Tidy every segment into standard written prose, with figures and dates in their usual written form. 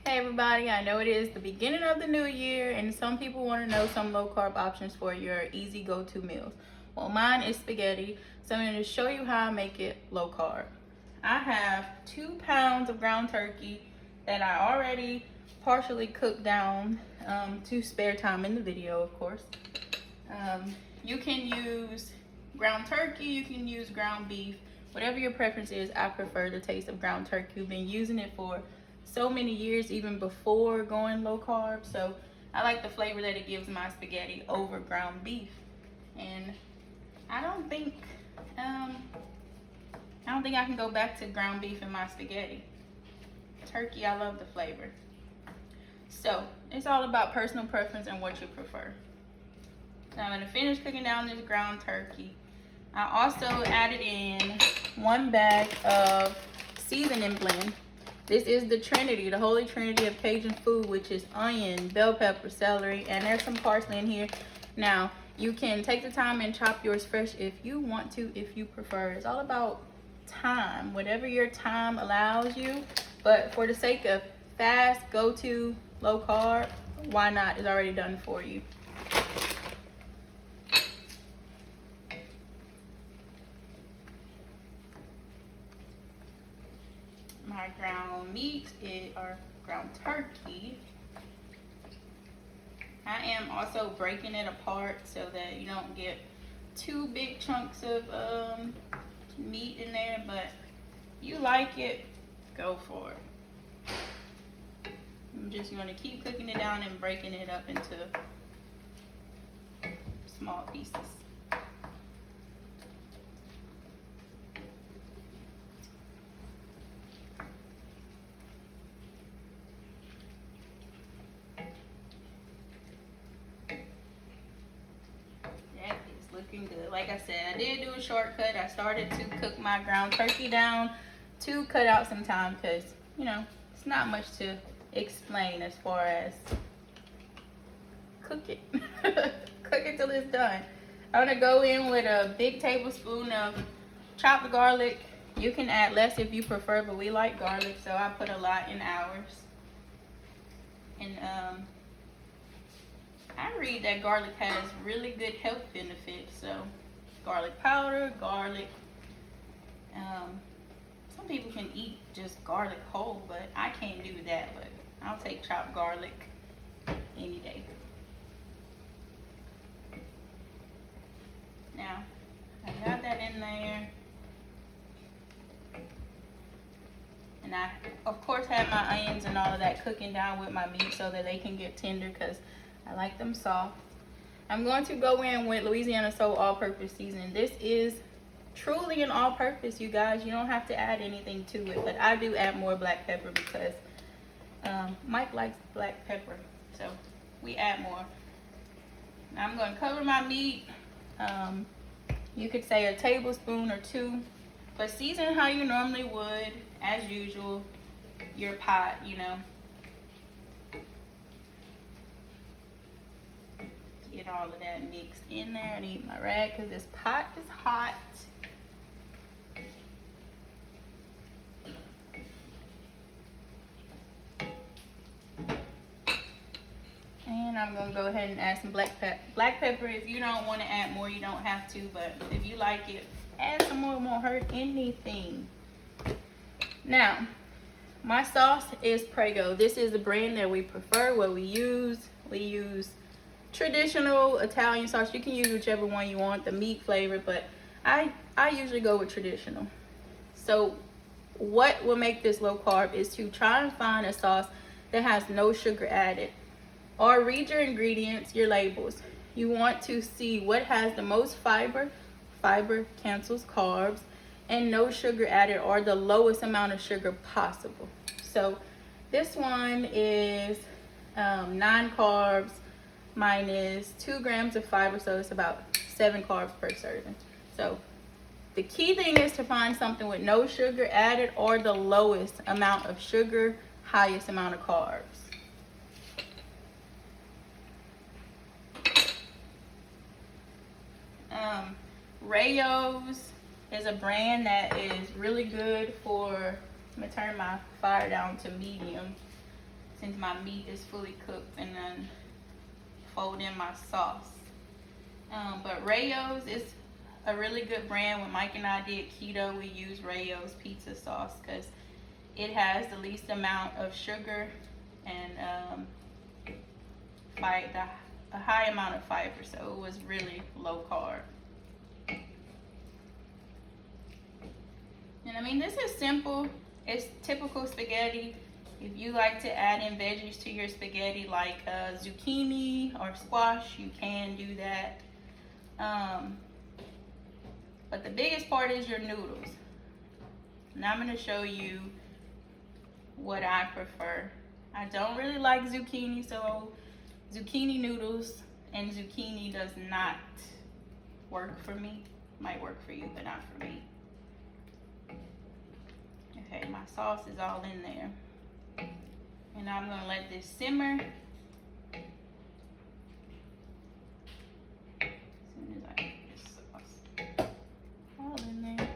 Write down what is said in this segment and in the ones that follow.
Hey everybody, I know it is the beginning of the new year and some people want to know some low carb options for your easy go-to meals. Well, mine is spaghetti, so I'm going to show you how I make it low carb. I have 2 pounds of ground turkey that I already partially cooked down to spare time in the video, of course. You can use ground turkey, you can use ground beef, whatever your preference is. I prefer the taste of ground turkey. We've been using it for so many years, even before going low carb, so I like the flavor that it gives my spaghetti over ground beef. And I don't think I can go back to ground beef in my spaghetti. Turkey, I love the flavor. So it's all about personal preference and what you prefer. Now I'm gonna finish cooking down this ground turkey. I also added in 1 bag of seasoning blend. This is the Trinity, the holy trinity of Cajun food, which is onion, bell pepper, celery, and there's some parsley in here. Now, you can take the time and chop yours fresh if you want to, if you prefer. It's all about time, whatever your time allows you. But for the sake of fast, go-to, low carb, why not? It's already done for you. My ground meat or ground turkey. I am also breaking it apart so that you don't get 2 big chunks of meat in there, but you like it, go for it. I'm just going to keep cooking it down and breaking it up into small pieces. Looking good. Like I said, I did do a shortcut. I started to cook my ground turkey down to cut out some time because, you know, it's not much to explain as far as cook it. Cook it till it's done. I'm going to go in with a big tablespoon of chopped garlic. You can add less if you prefer, but we like garlic, so I put a lot in ours. And I read that garlic has really good health benefits, so garlic powder, garlic. Some people can eat just garlic whole, but I can't do that, but I'll take chopped garlic any day. Now, I got that in there. And I, of course, have my onions and all of that cooking down with my meat so that they can get tender because I like them soft. I'm going to go in with Louisiana Soul all-purpose seasoning. This is truly an all-purpose, you guys. You don't have to add anything to it, but I do add more black pepper because Mike likes black pepper, so we add more. Now I'm going to cover my meat. You could say a tablespoon or 2, but season how you normally would, as usual, your pot, you know. Get all of that mixed in there. I need my rag because this pot is hot. And I'm going to go ahead and add some black pepper. If you don't want to add more, you don't have to. But if you like it, add some more. It won't hurt anything. Now, my sauce is Prego. This is the brand that we prefer, what we use. We use traditional Italian sauce. You can use whichever one you want, the meat flavor, but I usually go with traditional. So what will make this low carb is to try and find a sauce that has no sugar added, or read your ingredients, your labels. You want to see what has the most fiber cancels carbs, and no sugar added, or the lowest amount of sugar possible. So this one is 9 carbs minus 2 grams of fiber, so it's about 7 carbs per serving. So the key thing is to find something with no sugar added or the lowest amount of sugar, highest amount of carbs. Rayo's is a brand that is really good for, I'm gonna turn my fire down to medium. since my meat is fully cooked, and then fold in my sauce. But Rayo's is a really good brand. When Mike and I did keto, we used Rayo's pizza sauce because it has the least amount of sugar and a high amount of fiber, so it was really low carb. And I mean, this is simple. It's typical spaghetti. If you like to add in veggies to your spaghetti like zucchini or squash, you can do that. But the biggest part is your noodles. Now I'm going to show you what I prefer. I don't really like zucchini, so zucchini noodles and zucchini does not work for me. Might work for you, but not for me. Okay, my sauce is all in there. And I'm gonna let this simmer. As soon as I get this sauce all in there.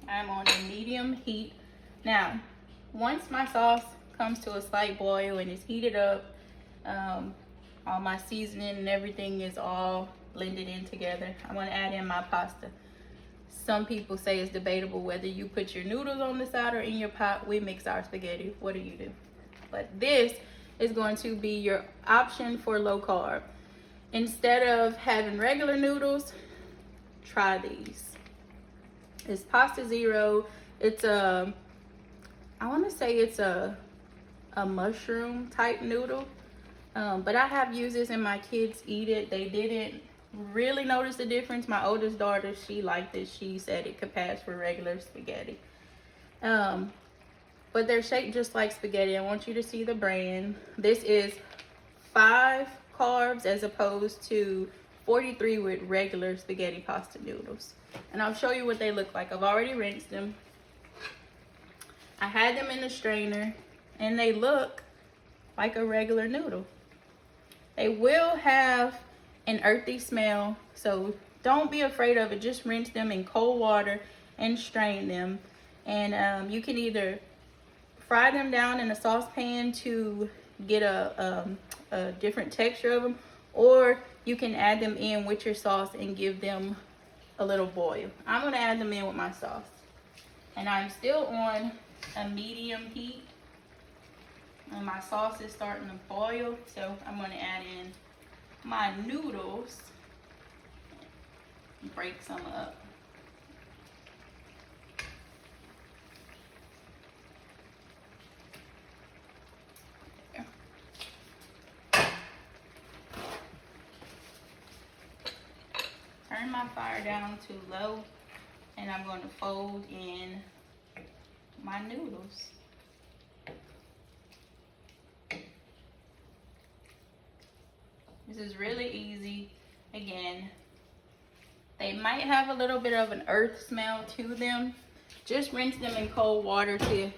I'm on a medium heat. Now, once my sauce comes to a slight boil and it's heated up, all my seasoning and everything is all blended in together, I'm gonna add in my pasta. Some people say it's debatable whether you put your noodles on the side or in your pot. We mix our spaghetti. What do? But this is going to be your option for low carb. Instead of having regular noodles, try these. It's Pasta Zero. It's I want to say it's a mushroom type noodle. But I have used this and my kids eat it. They didn't really notice the difference. My oldest daughter, she liked it. She said it could pass for regular spaghetti. But they're shaped just like spaghetti. I want you to see the brand. This is 5 carbs as opposed to 43 with regular spaghetti pasta noodles. And I'll show you what they look like. I've already rinsed them. I had them in the strainer and they look like a regular noodle. They will have an earthy smell, so don't be afraid of it. Just rinse them in cold water and strain them. And you can either fry them down in a saucepan to get a different texture of them, or you can add them in with your sauce and give them a little boil. I'm going to add them in with my sauce. And I'm still on a medium heat. And my sauce is starting to boil, so I'm going to add in my noodles and break some up. There. Turn my fire down to low, and I'm going to fold in my noodles. This is really easy. Again, they might have a little bit of an earth smell to them. Just rinse them in cold water too,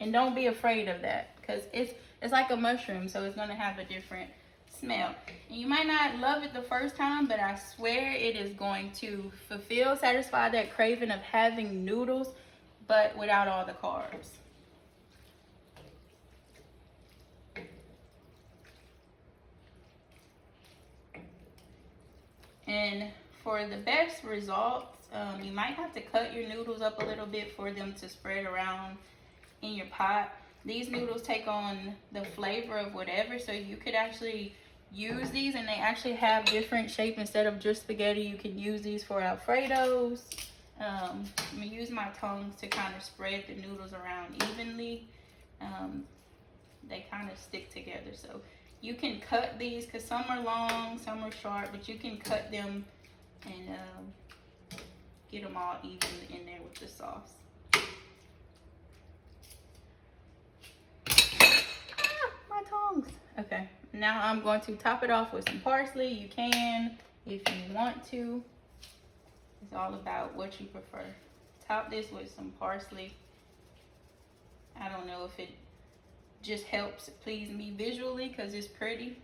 and don't be afraid of that because it's like a mushroom, so it's gonna have a different smell. And you might not love it the first time, but I swear it is going to satisfy that craving of having noodles, but without all the carbs. And for the best results, you might have to cut your noodles up a little bit for them to spread around in your pot. These noodles take on the flavor of whatever, so you could actually use these, and they actually have different shape. Instead of just spaghetti, you can use these for Alfredos. I'm gonna use my tongs to kind of spread the noodles around evenly. They kind of stick together, so you can cut these because some are long, some are short, but you can cut them and get them all even in there with the sauce. My tongs. Okay, now I'm going to top it off with some parsley. You can if you want to. It's all about what you prefer. Top this with some parsley. I don't know if it just helps please me visually because it's pretty.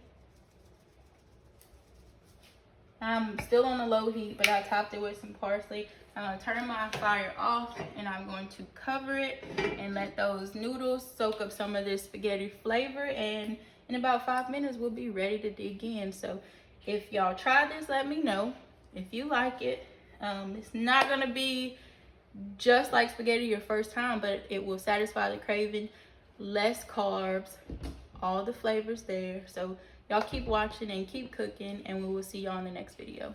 I'm still on a low heat, but I topped it with some parsley. I'm gonna turn my fire off and I'm going to cover it and let those noodles soak up some of this spaghetti flavor, and in about 5 minutes we'll be ready to dig in. So if y'all try this, let me know if you like it. It's not gonna be just like spaghetti your first time, but it will satisfy the craving. Less carbs, all the flavors there. So y'all keep watching and keep cooking, and we will see y'all in the next video.